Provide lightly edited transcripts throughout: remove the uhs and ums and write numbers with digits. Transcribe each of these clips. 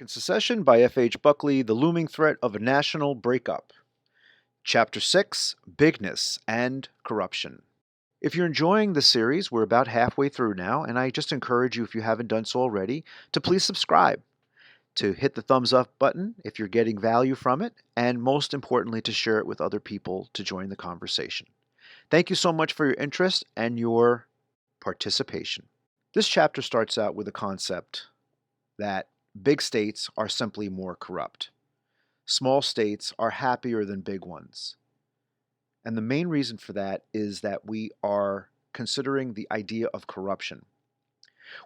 American Secession by F.H. Buckley, The Looming Threat of a National Breakup. Chapter 6, Bigness and Corruption. If you're enjoying the series, we're about halfway through now, and I just encourage you, if you haven't done so already, to please subscribe, to hit the thumbs up button if you're getting value from it, and most importantly, to share it with other people to join the conversation. Thank you so much for your interest and your participation. This chapter starts out with a concept that big states are simply more corrupt. Small states are happier than big ones. And the main reason for that is that we are considering the idea of corruption.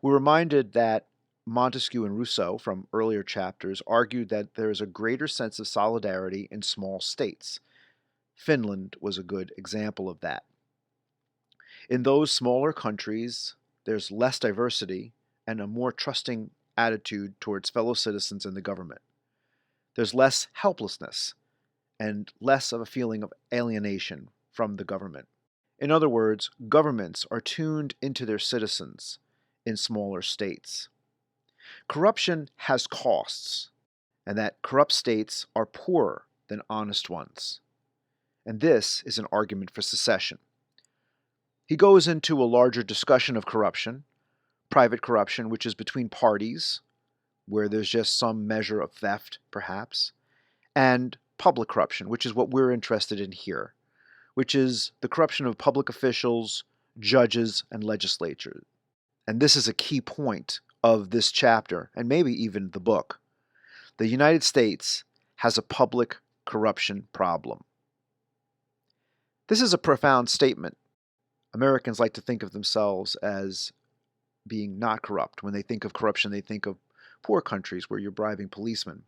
We're reminded that Montesquieu and Rousseau from earlier chapters argued that there is a greater sense of solidarity in small states. Finland was a good example of that. In those smaller countries, there's less diversity and a more trusting attitude towards fellow citizens and the government. There's less helplessness and less of a feeling of alienation from the government. In other words, governments are tuned into their citizens in smaller states. Corruption has costs, and that corrupt states are poorer than honest ones. And this is an argument for secession. He goes into a larger discussion of corruption, private corruption, which is between parties, where there's just some measure of theft, perhaps, and public corruption, which is what we're interested in here, which is the corruption of public officials, judges, and legislatures. And this is a key point of this chapter, and maybe even the book. The United States has a public corruption problem. This is a profound statement. Americans like to think of themselves as being not corrupt. When they think of corruption, they think of poor countries where you're bribing policemen.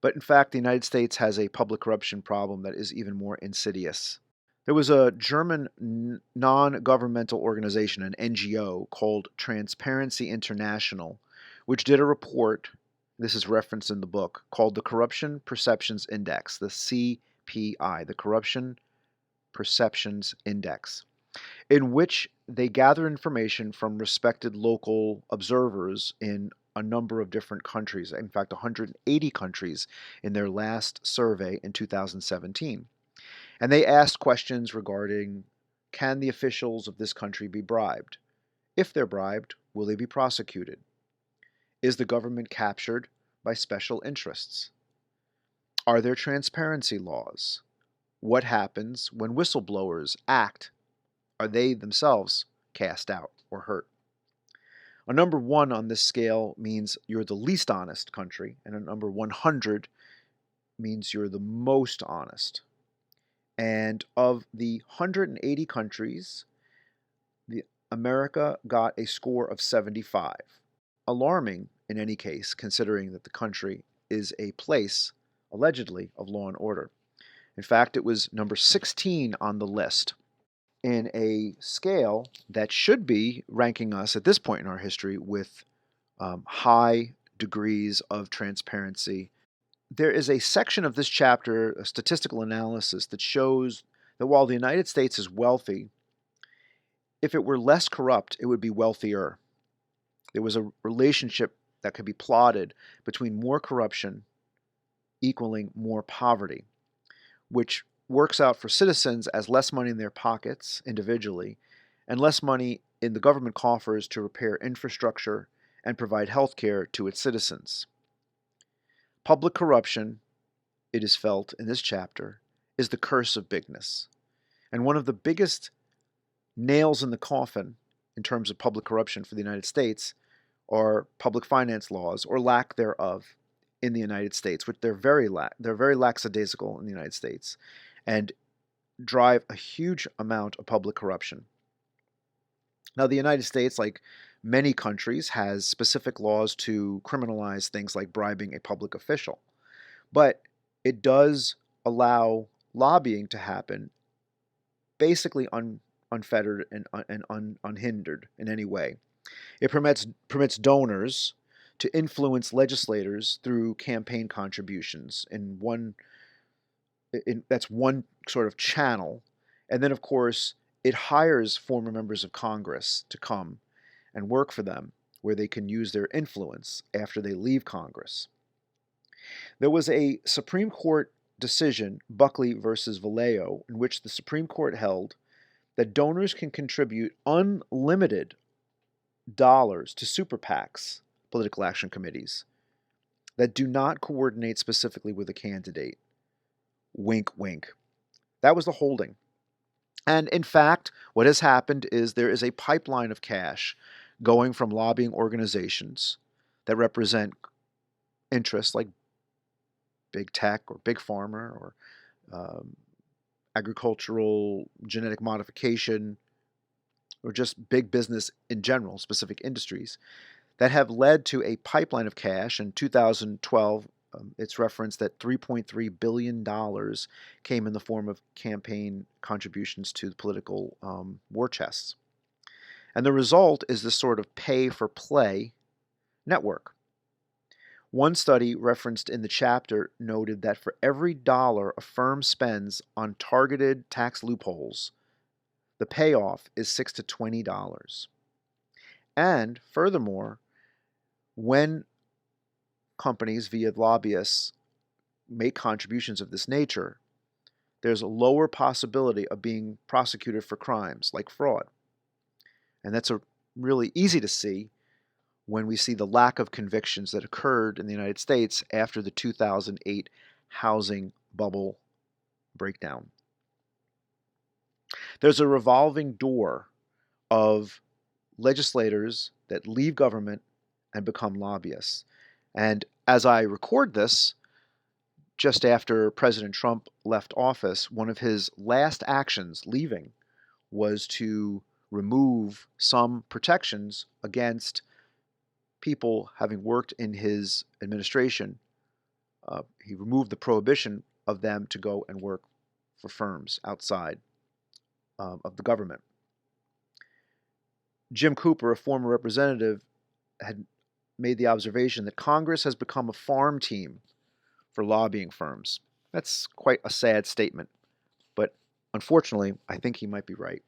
But in fact, the United States has a public corruption problem that is even more insidious. There was a German non-governmental organization, an NGO, called Transparency International, which did a report, this is referenced in the book, called the Corruption Perceptions Index, the CPI, the Corruption Perceptions Index, in which they gather information from respected local observers in a number of different countries, in fact 180 countries in their last survey in 2017. And they asked questions regarding, can the officials of this country be bribed? If they're bribed, will they be prosecuted? Is the government captured by special interests? Are there transparency laws? What happens when whistleblowers act? Are they themselves cast out or hurt? A number 1 on this scale means you're the least honest country, and a number 100 means you're the most honest. And of the 180 countries, America got a score of 75. Alarming in any case, considering that the country is a place, allegedly, of law and order. In fact, it was number 16 on the list, in a scale that should be ranking us at this point in our history with high degrees of transparency. There is a section of this chapter, a statistical analysis, that shows that while the United States is wealthy, if it were less corrupt, it would be wealthier. There was a relationship that could be plotted between more corruption equaling more poverty, which works out for citizens as less money in their pockets individually and less money in the government coffers to repair infrastructure and provide health care to its citizens. Public corruption, it is felt in this chapter, is the curse of bigness. And one of the biggest nails in the coffin in terms of public corruption for the United States are public finance laws, or lack thereof, in the United States, which they're very lackadaisical in the United States, and drive a huge amount of public corruption. Now, the United States, like many countries, has specific laws to criminalize things like bribing a public official, but it does allow lobbying to happen basically unfettered and unhindered in any way. It permits donors to influence legislators through campaign contributions that's one sort of channel. And then, of course, it hires former members of Congress to come and work for them where they can use their influence after they leave Congress. There was a Supreme Court decision, Buckley versus Vallejo, in which the Supreme Court held that donors can contribute unlimited dollars to super PACs, political action committees, that do not coordinate specifically with a candidate. Wink, wink. That was the holding. And in fact, what has happened is there is a pipeline of cash going from lobbying organizations that represent interests like big tech or big pharma or agricultural genetic modification or just big business in general, specific industries, that have led to a pipeline of cash. In 2012, it's referenced that $3.3 billion came in the form of campaign contributions to the political war chests. And the result is this sort of pay-for-play network. One study referenced in the chapter noted that for every dollar a firm spends on targeted tax loopholes, the payoff is $6 to $20. And furthermore, when companies via lobbyists make contributions of this nature, there's a lower possibility of being prosecuted for crimes like fraud. And that's really easy to see when we see the lack of convictions that occurred in the United States after the 2008 housing bubble breakdown. There's a revolving door of legislators that leave government and become lobbyists. And as I record this, just after President Trump left office, one of his last actions leaving was to remove some protections against people having worked in his administration. He removed the prohibition of them to go and work for firms outside of the government. Jim Cooper, a former representative, had made the observation that Congress has become a farm team for lobbying firms. That's quite a sad statement, but unfortunately, I think he might be right.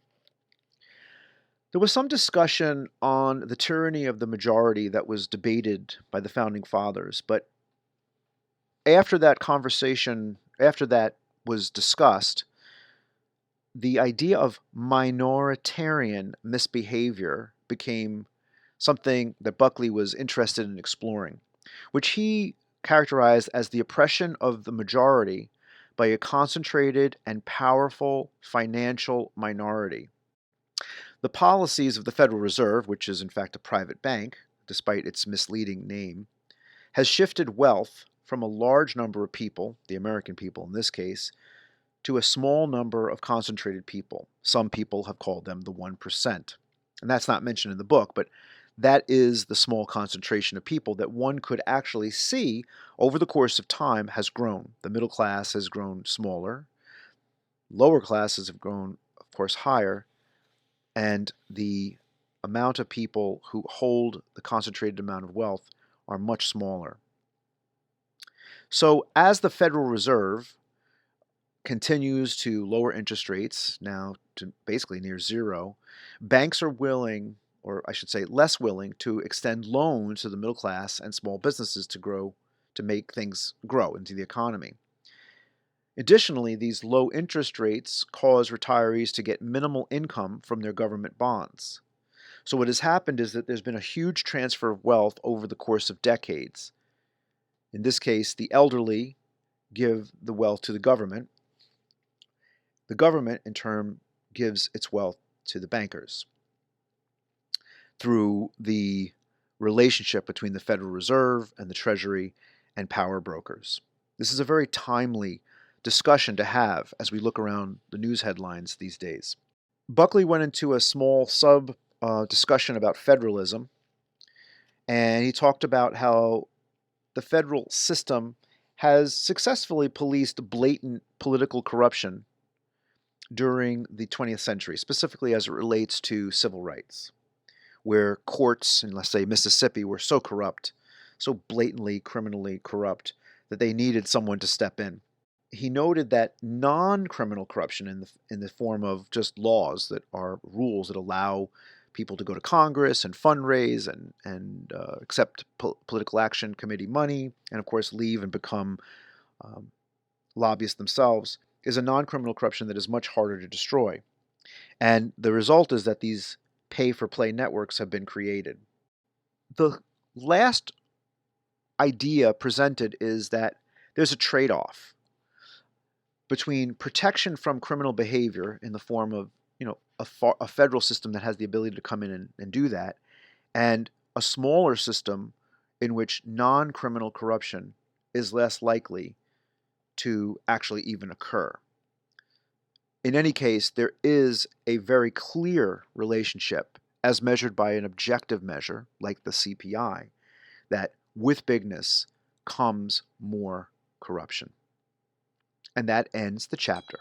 There was some discussion on the tyranny of the majority that was debated by the Founding Fathers, but after that conversation, after that was discussed, the idea of minoritarian misbehavior became something that Buckley was interested in exploring, which he characterized as the oppression of the majority by a concentrated and powerful financial minority. The policies of the Federal Reserve, which is in fact a private bank, despite its misleading name, has shifted wealth from a large number of people, the American people in this case, to a small number of concentrated people. Some people have called them the 1%. And that's not mentioned in the book, but that is the small concentration of people that one could actually see over the course of time has grown. The middle class has grown smaller. Lower classes have grown, of course, higher. And the amount of people who hold the concentrated amount of wealth are much smaller. So as the Federal Reserve continues to lower interest rates, now to basically near zero, banks are willing, or I should say less willing, to extend loans to the middle class and small businesses to grow, to make things grow into the economy. Additionally, these low interest rates cause retirees to get minimal income from their government bonds. So what has happened is that there's been a huge transfer of wealth over the course of decades. In this case, the elderly give the wealth to the government. The government, in turn, gives its wealth to the bankers through the relationship between the Federal Reserve and the Treasury and power brokers. This is a very timely discussion to have as we look around the news headlines these days. Buckley went into a small discussion about federalism, and he talked about how the federal system has successfully policed blatant political corruption during the 20th century, specifically as it relates to civil rights, where courts in, let's say, Mississippi were so corrupt, so blatantly criminally corrupt, that they needed someone to step in. He noted that non-criminal corruption in the form of just laws that are rules that allow people to go to Congress and fundraise and accept political action committee money, and of course leave and become lobbyists themselves, is a non-criminal corruption that is much harder to destroy. And the result is that these pay-for-play networks have been created. The last idea presented is that there's a trade-off between protection from criminal behavior in the form of a federal system that has the ability to come in and do that, and a smaller system in which non-criminal corruption is less likely to actually even occur. In any case, there is a very clear relationship, as measured by an objective measure like the CPI, that with bigness comes more corruption. And that ends the chapter.